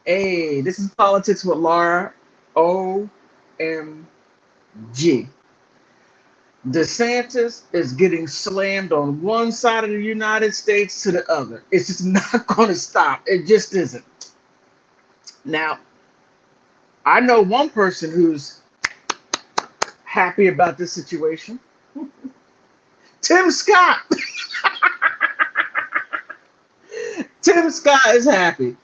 Hey, this is Politics with Laura. OMG. DeSantis is getting slammed on one side of the United States to the other. It's just not going to stop. It just isn't. Now, I know one person who's happy about this situation. Tim Scott. Tim Scott is happy.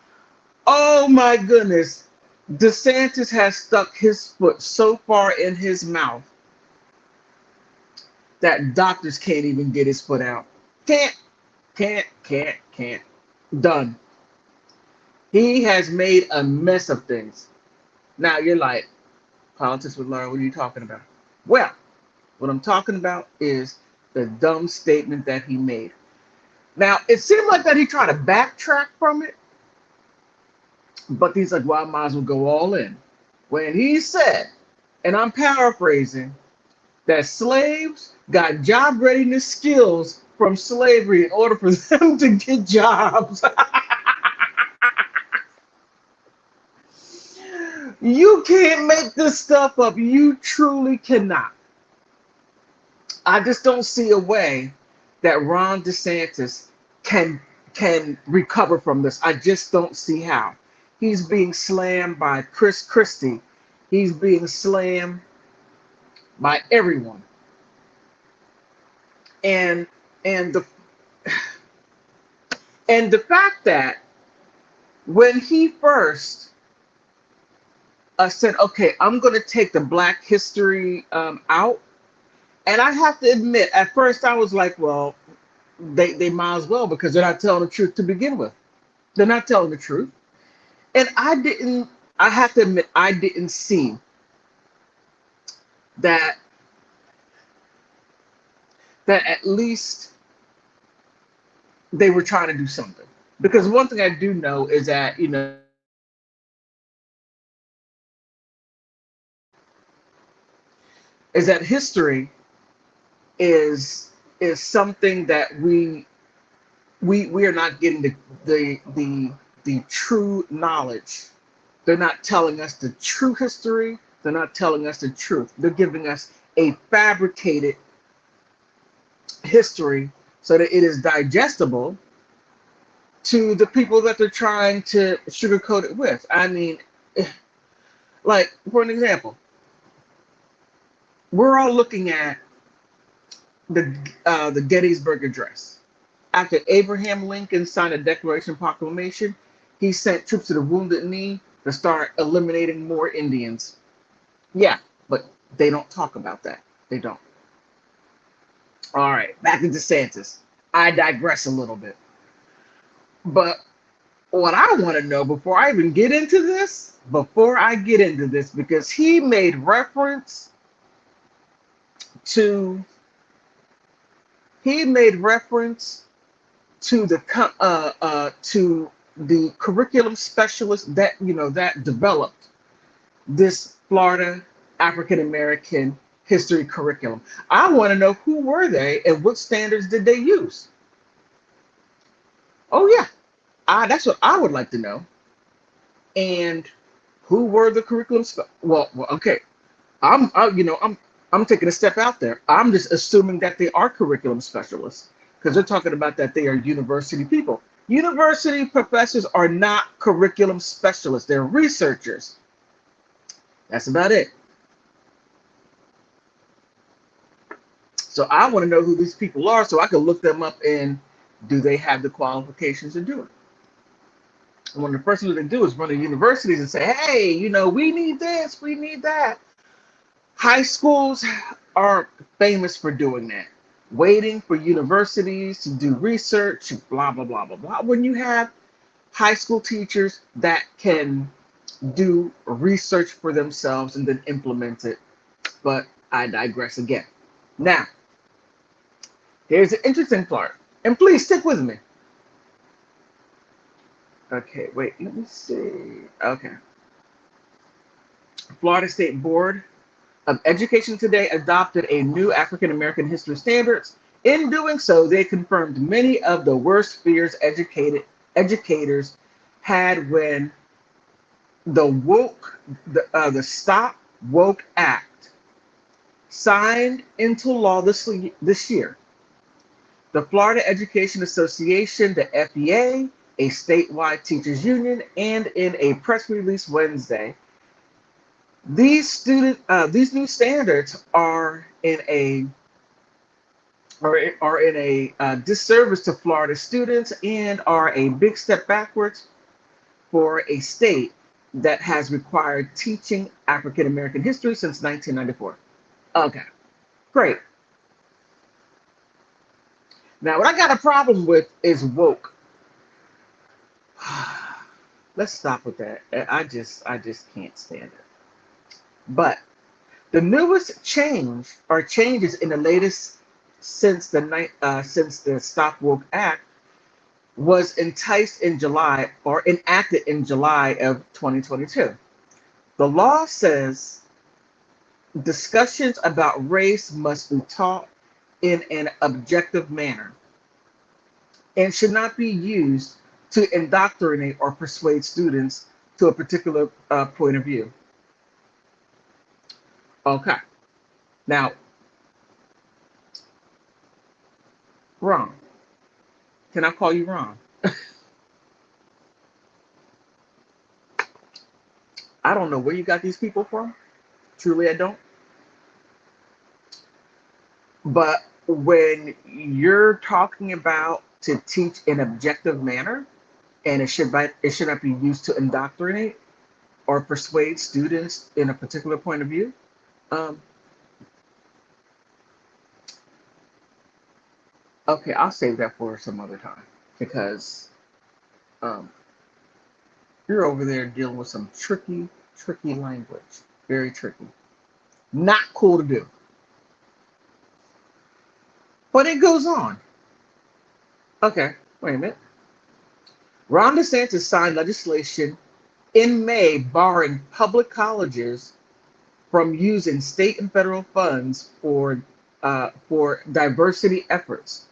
Oh my goodness. DeSantis has stuck his foot so far in his mouth that doctors can't even get his foot out. Can't. Done. He has made a mess of things. Now you're like, Politics with Laura, what are you talking about? Well, what I'm talking about is the dumb statement that he made. Now, it seemed like that he tried to backtrack from it, but he's like, well, I might as well go all in. When he said, and I'm paraphrasing, that slaves got job readiness skills from slavery in order for them to get jobs. You can't make this stuff up. You truly cannot. I just don't see a way that Ron DeSantis can recover from this. I just don't see how. He's being slammed by Chris Christie. He's being slammed by everyone. And the and the fact that when he first said, okay, I'm going to take the Black history out, and I have to admit, at first I was like, well, they might as well, because they're not telling the truth to begin with. They're not telling the truth. And I have to admit, I didn't see that at least they were trying to do something. Because one thing I do know is that, is that history is something that we are not getting the true knowledge. They're not telling us the true history. They're not telling us the truth. They're giving us a fabricated history so that it is digestible to the people that they're trying to sugarcoat it with. I mean, like, for an example, we're all looking at the Gettysburg Address. After Abraham Lincoln signed a Declaration of Proclamation, he sent troops to the Wounded Knee to start eliminating more Indians. Yeah, but they don't talk about that. They don't. All right, back to DeSantis. I digress a little bit. But what I want to know before I get into this, because he made reference to the curriculum specialist that developed this Florida African American history curriculum. I want to know, who were they and what standards did they use? Oh yeah, that's what I would like to know. And who were the curriculum? Well, okay. I'm taking a step out there. I'm just assuming that they are curriculum specialists, because they're talking about that they are university people. University professors are not curriculum specialists. They're researchers. That's about it. So I want to know who these people are so I can look them up, and do they have the qualifications to do it? And one of the first things they do is run to universities and say, hey, we need this, we need that. High schools are famous for doing that, waiting for universities to do research, blah, blah, blah, blah, blah. When you have high school teachers that can do research for themselves and then implement it. But I digress again. Now, here's the interesting part. And please stick with me. Okay, wait, let me see. Okay. Florida State Board of Education today adopted a new African American history standards. In doing so, they confirmed many of the worst fears educators had when the Stop Woke Act, signed into law this year. The Florida Education Association, the FEA, a statewide teachers union, and in a press release Wednesday, these new standards are in a disservice to Florida students and are a big step backwards for a state that has required teaching African American history since 1994. Okay, great. Now, what I got a problem with is woke. Let's stop with that. I just can't stand it. But the newest changes in the latest since the Stop Woke Act was enacted in July of 2022. The law says discussions about race must be taught in an objective manner and should not be used to indoctrinate or persuade students to a particular point of view. Okay. Now, Ron, can I call you Ron? I don't know where you got these people from. Truly, I don't. But when you're talking about to teach in objective manner, and it should not be used to indoctrinate or persuade students in a particular point of view. Okay, I'll save that for some other time because you're over there dealing with some tricky language. Very tricky. Not cool to do. But it goes on. Okay, wait a minute. Ron DeSantis signed legislation in May barring public colleges from using state and federal funds for diversity efforts.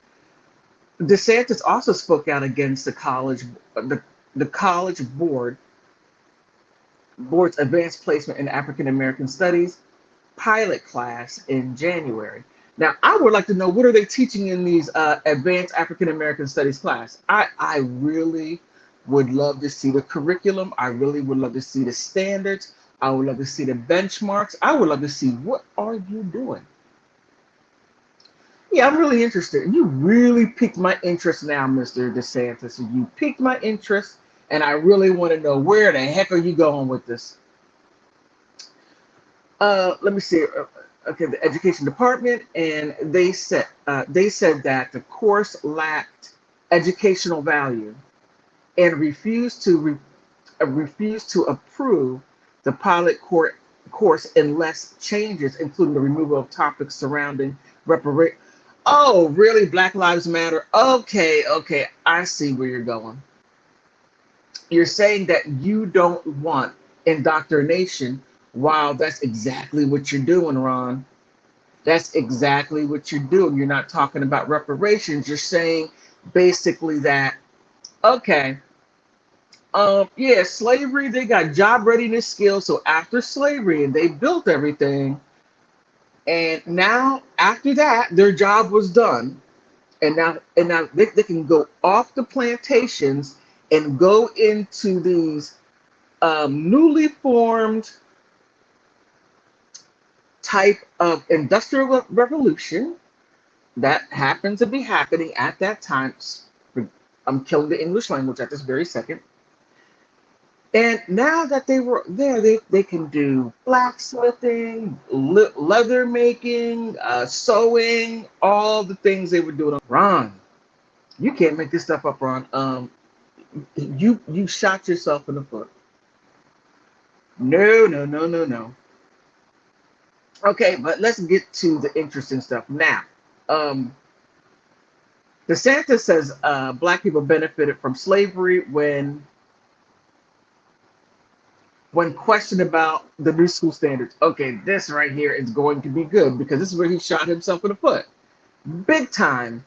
DeSantis also spoke out against the college board's advanced placement in African American studies pilot class in January. Now, I would like to know, what are they teaching in these advanced African American studies class? I really would love to see the curriculum. I really would love to see the standards. I would love to see the benchmarks. I would love to see, what are you doing? Yeah, I'm really interested. You really piqued my interest now, Mr. DeSantis. You piqued my interest, and I really want to know, where the heck are you going with this? Let me see. Okay, the education department, and they said that the course lacked educational value and refused to approve the pilot course unless changes, including the removal of topics surrounding reparation. Oh, really? Black Lives Matter? Okay, I see where you're going. You're saying that you don't want indoctrination. Wow, that's exactly what you're doing, Ron. That's exactly what you're doing. You're not talking about reparations. You're saying basically that, okay, yeah, slavery, they got job readiness skills. So after slavery, and they built everything, and now after that, their job was done. And now they can go off the plantations and go into these newly formed type of industrial revolution that happens to be happening at that time. I'm killing the English language at this very second. And now that they were there, they can do blacksmithing, leather making, sewing, all the things they were doing. Ron, you can't make this stuff up, Ron. You shot yourself in the foot. No. Okay, but let's get to the interesting stuff now. DeSantis says Black people benefited from slavery when questioned about the new school standards. Okay, this right here is going to be good because this is where he shot himself in the foot. Big time.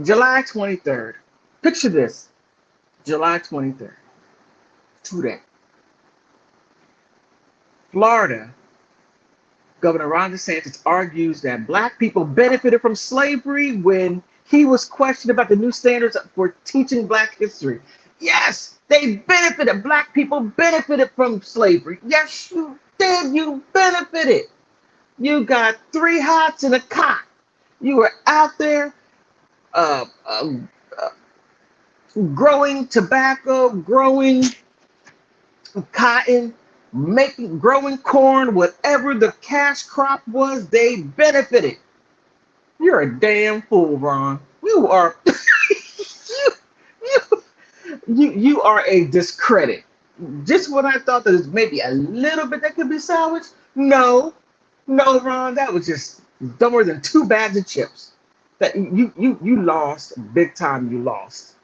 July 23rd. Picture this. July 23rd. Today. Florida, Governor Ron DeSantis argues that black people benefited from slavery when he was questioned about the new standards for teaching black history. Yes, they benefited. Black people benefited from slavery. Yes, you did. You benefited. You got 3 hots and a cot. You were out there uh, uh, growing tobacco, growing cotton, growing corn, whatever the cash crop was, they benefited. You're a damn fool, Ron. You are you, you are a discredit. Just when I thought that there's maybe a little bit that could be salvaged, no, no, Ron, that was just dumber than 2 bags of chips. That you lost big time. You lost.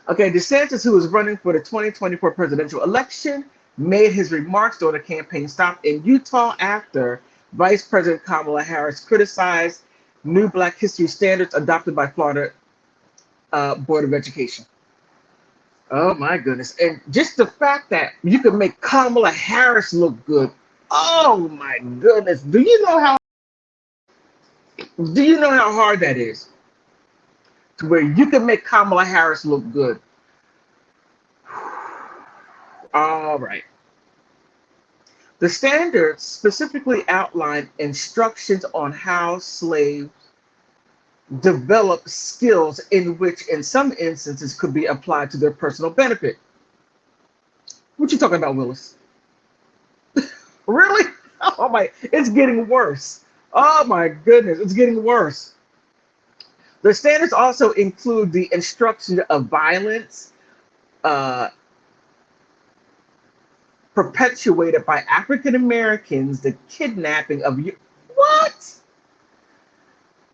Okay, DeSantis, who is running for the 2024 presidential election, made his remarks during a campaign stop in Utah after Vice President Kamala Harris criticized new Black history standards adopted by Florida Board of Education. Oh my goodness. And just the fact that you can make Kamala Harris look good. Oh my goodness. Do you know how hard that is? To where you can make Kamala Harris look good. All right. The standards specifically outline instructions on how slaves develop skills in which, in some instances, could be applied to their personal benefit. What you talking about, Willis? Really? Oh my, it's getting worse. Oh my goodness, it's getting worse. The standards also include the instruction of violence perpetuated by African Americans, the kidnapping of you. What?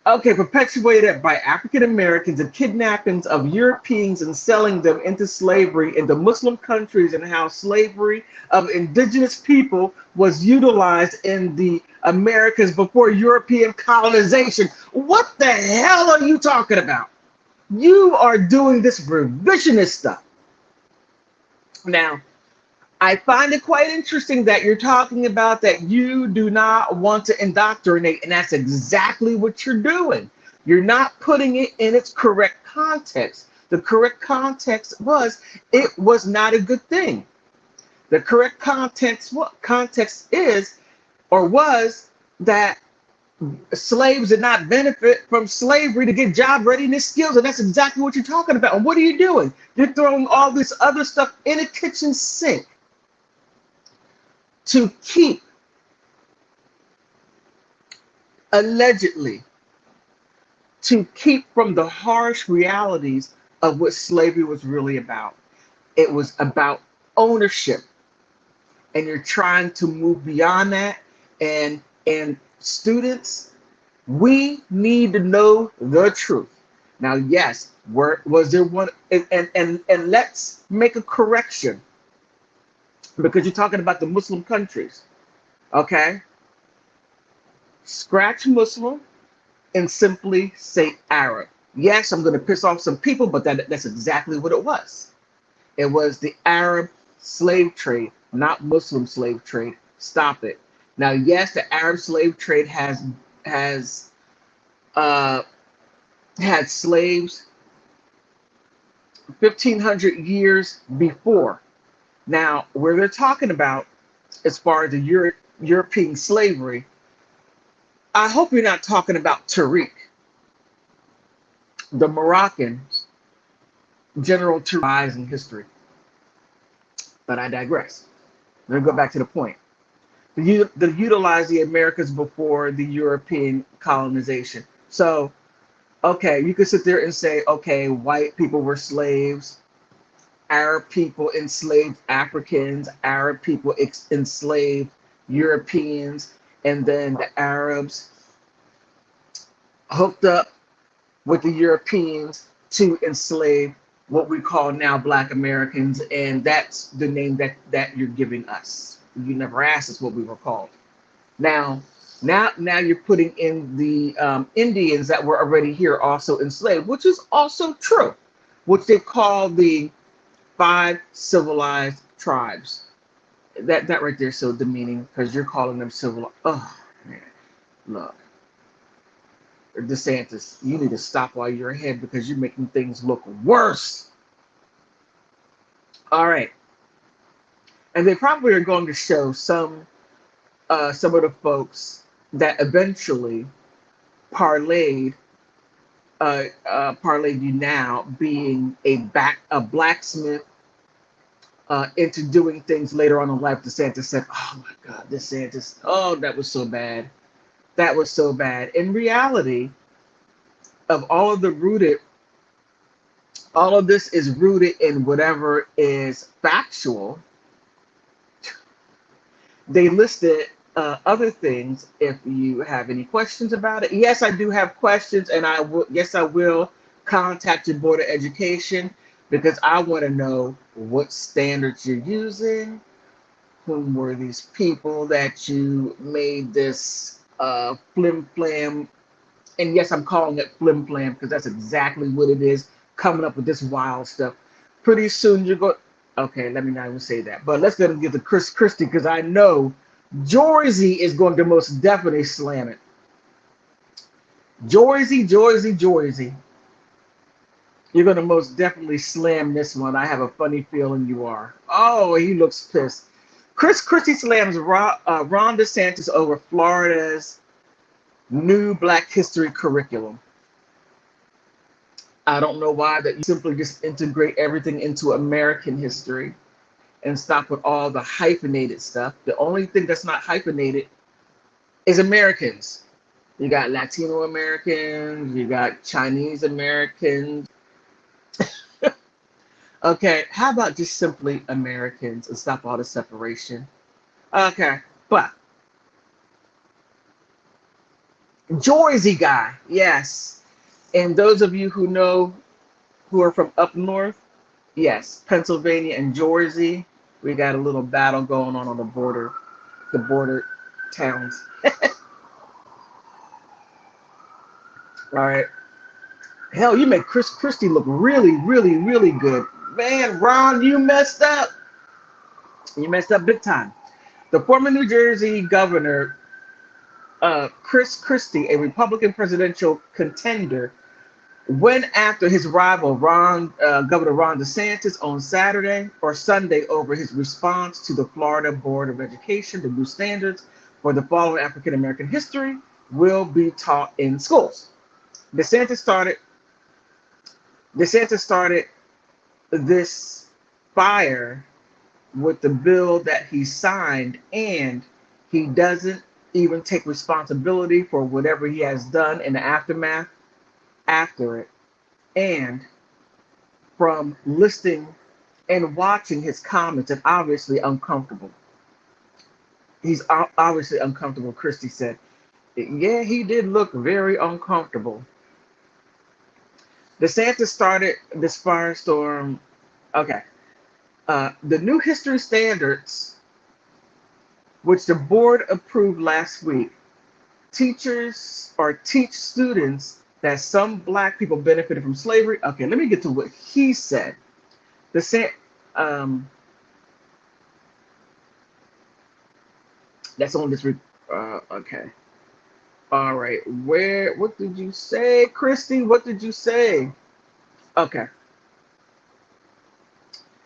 Okay, perpetuated by African Americans, the kidnappings of Europeans and selling them into slavery in the Muslim countries, and how slavery of indigenous people was utilized in the Americas before European colonization. What the hell are you talking about? You are doing this revisionist stuff. Now, I find it quite interesting that you're talking about that you do not want to indoctrinate, and that's exactly what you're doing. You're not putting it in its correct context. The correct context was it was not a good thing. The correct context is or was that slaves did not benefit from slavery to get job readiness skills, and that's exactly what you're talking about. And what are you doing? You're throwing all this other stuff in a kitchen sink to keep, allegedly, to keep from the harsh realities of what slavery was really about. It was about ownership, and you're trying to move beyond that. And students, we need to know the truth. Now, yes, was there one? And let's make a correction, because you're talking about the Muslim countries, okay? Scratch Muslim and simply say Arab. Yes, I'm going to piss off some people, but that's exactly what it was. It was the Arab slave trade, not Muslim slave trade. Stop it. Now, yes, the Arab slave trade has had slaves 1,500 years before. Now, where they're talking about as far as the European slavery, I hope you're not talking about Tariq, the Moroccans, General Tariq in history. But I digress. Let me go back to the point. They utilize the Americas before the European colonization. So, okay, you could sit there and say, okay, white people were slaves, Arab people enslaved Africans, Arab people enslaved Europeans, and then the Arabs hooked up with the Europeans to enslave what we call now Black Americans, and that's the name that you're giving us. You never asked us what we were called. Now you're putting in the Indians that were already here also enslaved, which is also true, which they call the 5 civilized tribes. That right there is so demeaning because you're calling them civil. Oh man, look, DeSantis, you need to stop while you're ahead because you're making things look worse. All right, and they probably are going to show some of the folks that eventually parlayed parlayed you now being a blacksmith into doing things later on in life. DeSantis said, "Oh my God, DeSantis! Oh, that was so bad. That was so bad." In reality, of all of this is rooted in whatever is factual. They listed other things. If you have any questions about it, yes, I do have questions, and I will. Yes, I will contact your board of education because I want to know what standards you're using. Whom were these people that you made this flim flam? And yes, I'm calling it flim flam because that's exactly what it is. Coming up with this wild stuff. Pretty soon you're going. Okay, let me not even say that. But let's go and get to Chris Christie because I know Jorzy is going to most definitely slam it. Jorzy. You're going to most definitely slam this one. I have a funny feeling you are. Oh, he looks pissed. Chris Christie slams Ron DeSantis over Florida's new Black History curriculum. I don't know why that you simply just integrate everything into American history and stop with all the hyphenated stuff. The only thing that's not hyphenated is Americans. You got Latino Americans, you got Chinese Americans. Okay, how about just simply Americans and stop all the separation? Okay, but Jorzy guy, yes. And those of you who know who are from up north, yes, Pennsylvania and Jersey, we got a little battle going on the border towns. All right. Hell, you make Chris Christie look really, really, really good. Man, Ron, you messed up. You messed up big time. The former New Jersey governor, Chris Christie, a Republican presidential contender, went after his rival, Governor Ron DeSantis, on Saturday or Sunday over his response to the Florida Board of Education. The new standards for the following African American history will be taught in schools. DeSantis started this fire with the bill that he signed, and he doesn't even take responsibility for whatever he has done in the aftermath after it. And from listening and watching his comments, and obviously uncomfortable. He's obviously uncomfortable, Christie said. Yeah, he did look very uncomfortable. DeSantis started this firestorm. Okay. The new history standards, which the board approved last week, teach students that some Black people benefited from slavery. Okay, let me get to what he said. Um, that's on this. Okay. All right. What did you say, Christy? What did you say? Okay.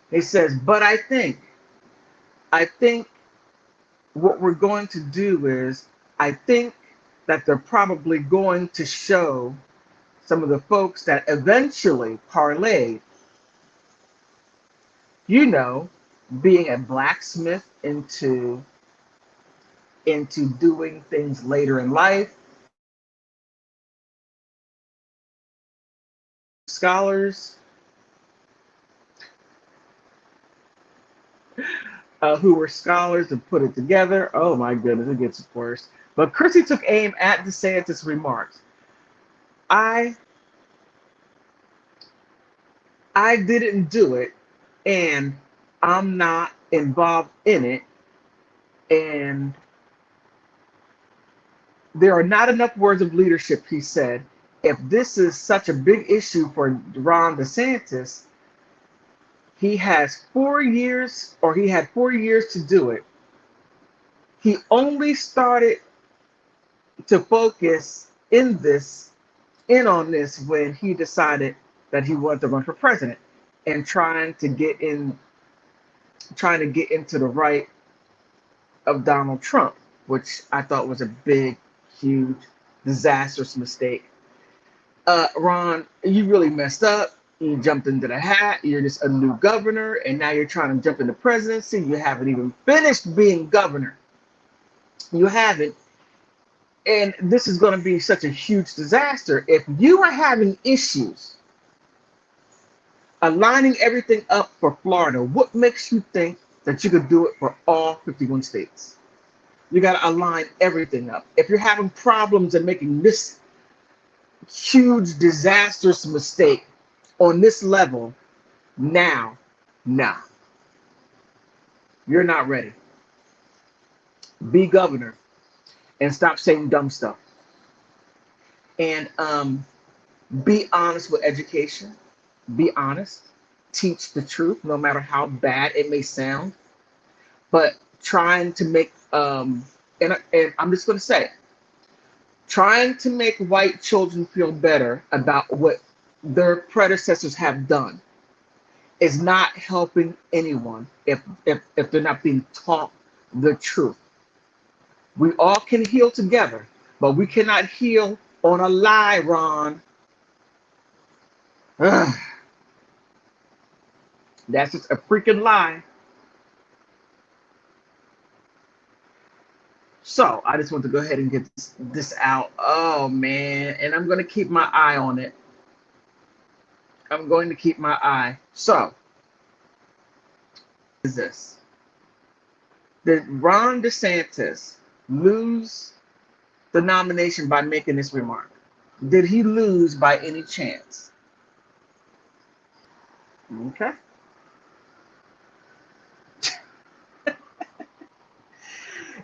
He says, but I think what we're going to do is, I think that they're probably going to show some of the folks that eventually parlayed, being a blacksmith into doing things later in life. Scholars who were scholars and put it together. Oh my goodness, it gets worse. But Christie took aim at DeSantis' remarks. I didn't do it, and I'm not involved in it, and there are not enough words of leadership, he said. If this is such a big issue for Ron DeSantis, He has 4 years, or he had 4 years to do it. He only started to focus in on this when he decided that he wanted to run for president and trying to get into the right of Donald Trump, which I thought was a big, huge, disastrous mistake. Ron, you really messed up. You jumped into the hat. You're just a new governor, and now you're trying to jump into presidency. You haven't even finished being governor. You haven't. And this is going to be such a huge disaster. If you are having issues aligning everything up for Florida, what makes you think that you could do it for all 51 states? You got to align everything up. If you're having problems and making this huge, disastrous mistake on this level, now, you're not ready. Be governor and stop saying dumb stuff. And be honest with education. Be honest. Teach the truth, no matter how bad it may sound. But trying to make, and I'm just going to say, trying to make white children feel better about what their predecessors have done is not helping anyone if they're not being taught the truth. We all can heal together, but we cannot heal on a lie, Ron. Ugh. That's just a freaking lie. So I just want to go ahead and get this out. Oh man, and I'm going to keep my eye on it. I'm going to keep my eye. So, is this? Did Ron DeSantis lose the nomination by making this remark? Did he lose by any chance? Okay.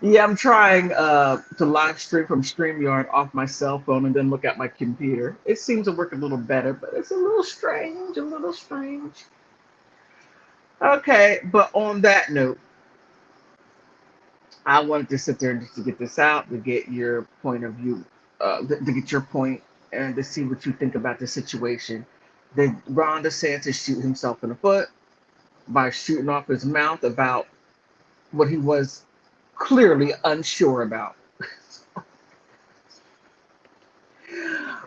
Yeah, I'm trying to live stream from StreamYard off my cell phone and then look at my computer. It seems to work a little better, but it's a little strange, Okay, but on that note, I wanted to sit there just to get this out, to get your point of view, to get your point, and to see what you think about the situation. Did Ron DeSantis shoot himself in the foot by shooting off his mouth about what he was clearly unsure about?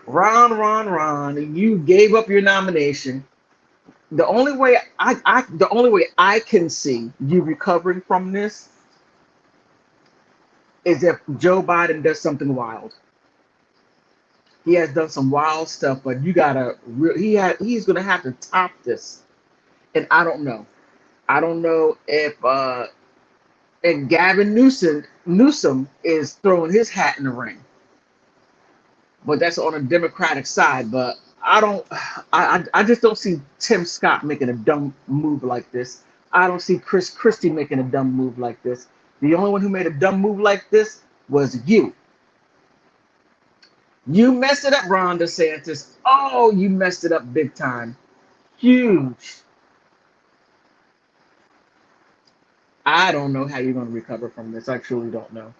Ron, you gave up your nomination. The only way I can see you recovering from this is if Joe Biden does something wild. He has done some wild stuff, but you gotta he's gonna have to top this. And I don't know. I don't know if and Gavin Newsom is throwing his hat in the ring. But that's on a Democratic side. But I just don't see Tim Scott making a dumb move like this. I don't see Chris Christie making a dumb move like this. The only one who made a dumb move like this was you. You messed it up, Ron DeSantis. Oh, you messed it up big time. Huge. I don't know how you're going to recover from this. I truly don't know.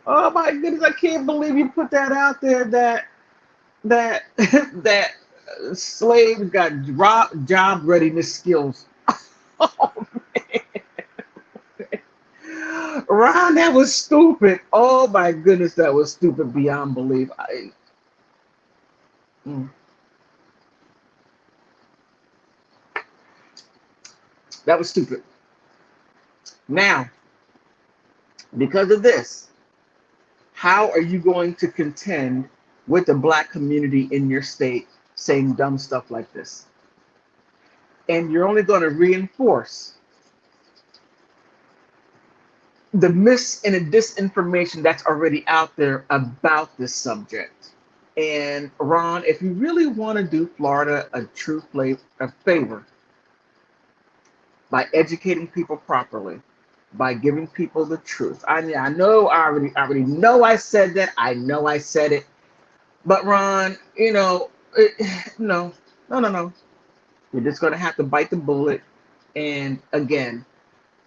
Oh my goodness, I can't believe you put that out there that that slaves got job readiness skills. Oh man. Ron, that was stupid. Oh my goodness, that was stupid beyond belief. That was stupid. Now, because of this, how are you going to contend with the black community in your state saying dumb stuff like this? And you're only going to reinforce the mis and the disinformation that's already out there about this subject. And Ron, if you really want to do Florida a favor by educating people properly, by giving people the truth. I know I already know I said that. I know I said it. But Ron, No, no, no, no. You're just going to have to bite the bullet. And again,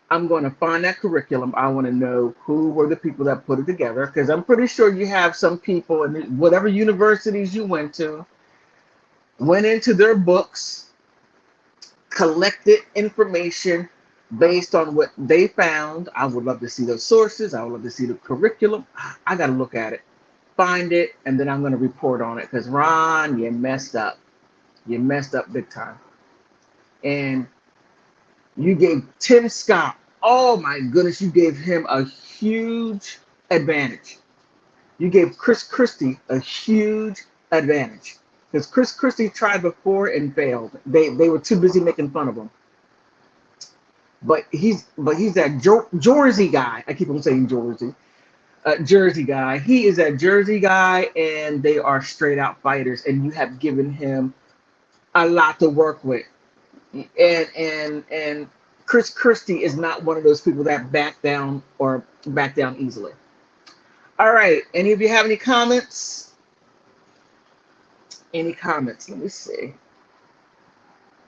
I'm going to find that curriculum. I want to know who were the people that put it together, because I'm pretty sure you have some people in whatever universities you went into their books, collected information based on what they found. I would love to see those sources. I would love to see the curriculum. I got to look at it, find it, and then I'm going to report on it, because Ron, you messed up. You messed up big time. And you gave Tim Scott, oh my goodness, you gave him a huge advantage. You gave Chris Christie a huge advantage, because Chris Christie tried before and failed. They were too busy making fun of him. But he's that Jersey guy. I keep on saying Jersey. Jersey guy. He is that Jersey guy, and they are straight out fighters. And you have given him a lot to work with. And Chris Christie is not one of those people that back down easily. All right. Any of you have any comments? Any comments? Let me see.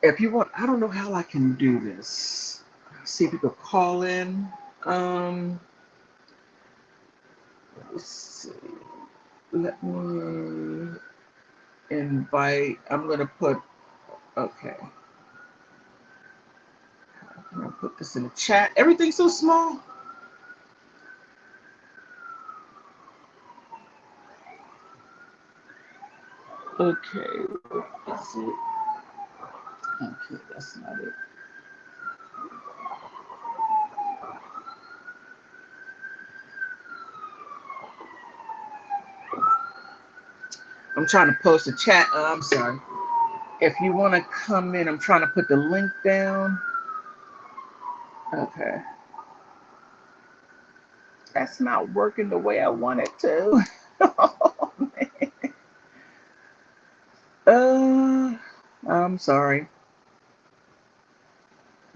If you want, I don't know how I can do this. See if you could call in. Let's see. Let me invite. I'm gonna put. Okay. I'm gonna put this in the chat. Everything's so small. Okay. That's it. Okay, that's not it. I'm trying to post a chat. I'm sorry. If you want to come in, I'm trying to put the link down. Okay. That's not working the way I want it to. Oh, man. I'm sorry.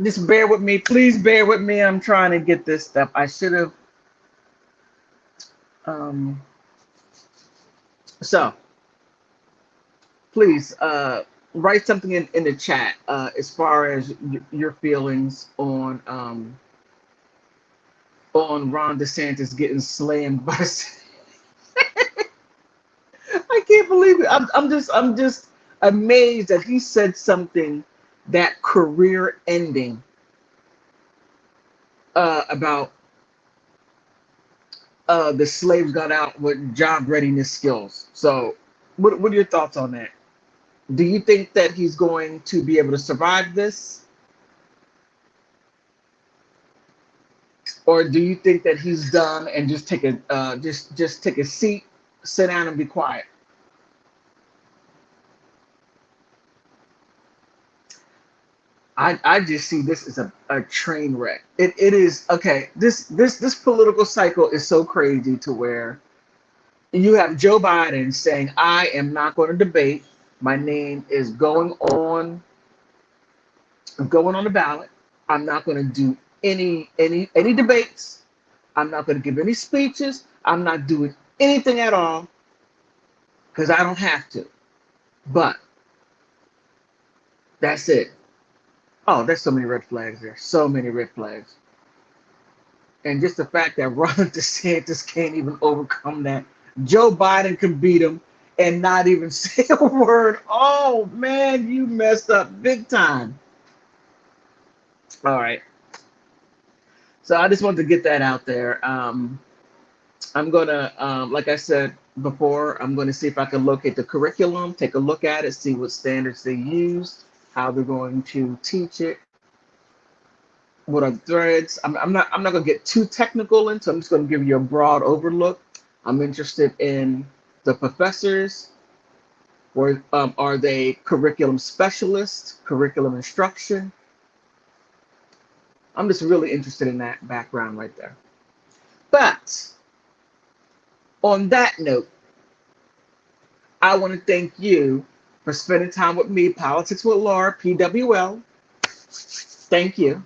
Just bear with me. Please bear with me. I'm trying to get this stuff. I should have. So, please write something in the chat as far as your feelings on Ron DeSantis getting slammed by. I can't believe it. I'm just amazed that he said something that career ending about the slaves got out with job readiness skills. So what are your thoughts on that? Do you think that he's going to be able to survive this? Or do you think that he's done and just take a just take a seat, sit down and be quiet? I just see this as a train wreck. It is okay. This political cycle is so crazy to where you have Joe Biden saying, I am not going to debate. My name is going on the ballot. I'm not going to do any debates. I'm not going to give any speeches. I'm not doing anything at all because I don't have to. But that's it. Oh, there's so many red flags there. So many red flags. And just the fact that Ron DeSantis can't even overcome that. Joe Biden can beat him and not even say a word. Oh, man, you messed up big time. All right. So I just wanted to get that out there. I'm going to, like I said before, I'm going to see if I can locate the curriculum, take a look at it, see what standards they use, how they're going to teach it, what are threads. I'm not going to get too technical into. I'm just going to give you a broad overlook. I'm interested in the professors. Or are they curriculum specialists, curriculum instruction? I'm just really interested in that background right there. But on that note, I want to thank you for spending time with me, Politics with Laura, PWL. Thank you,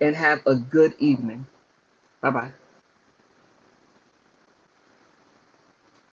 and have a good evening. Bye-bye.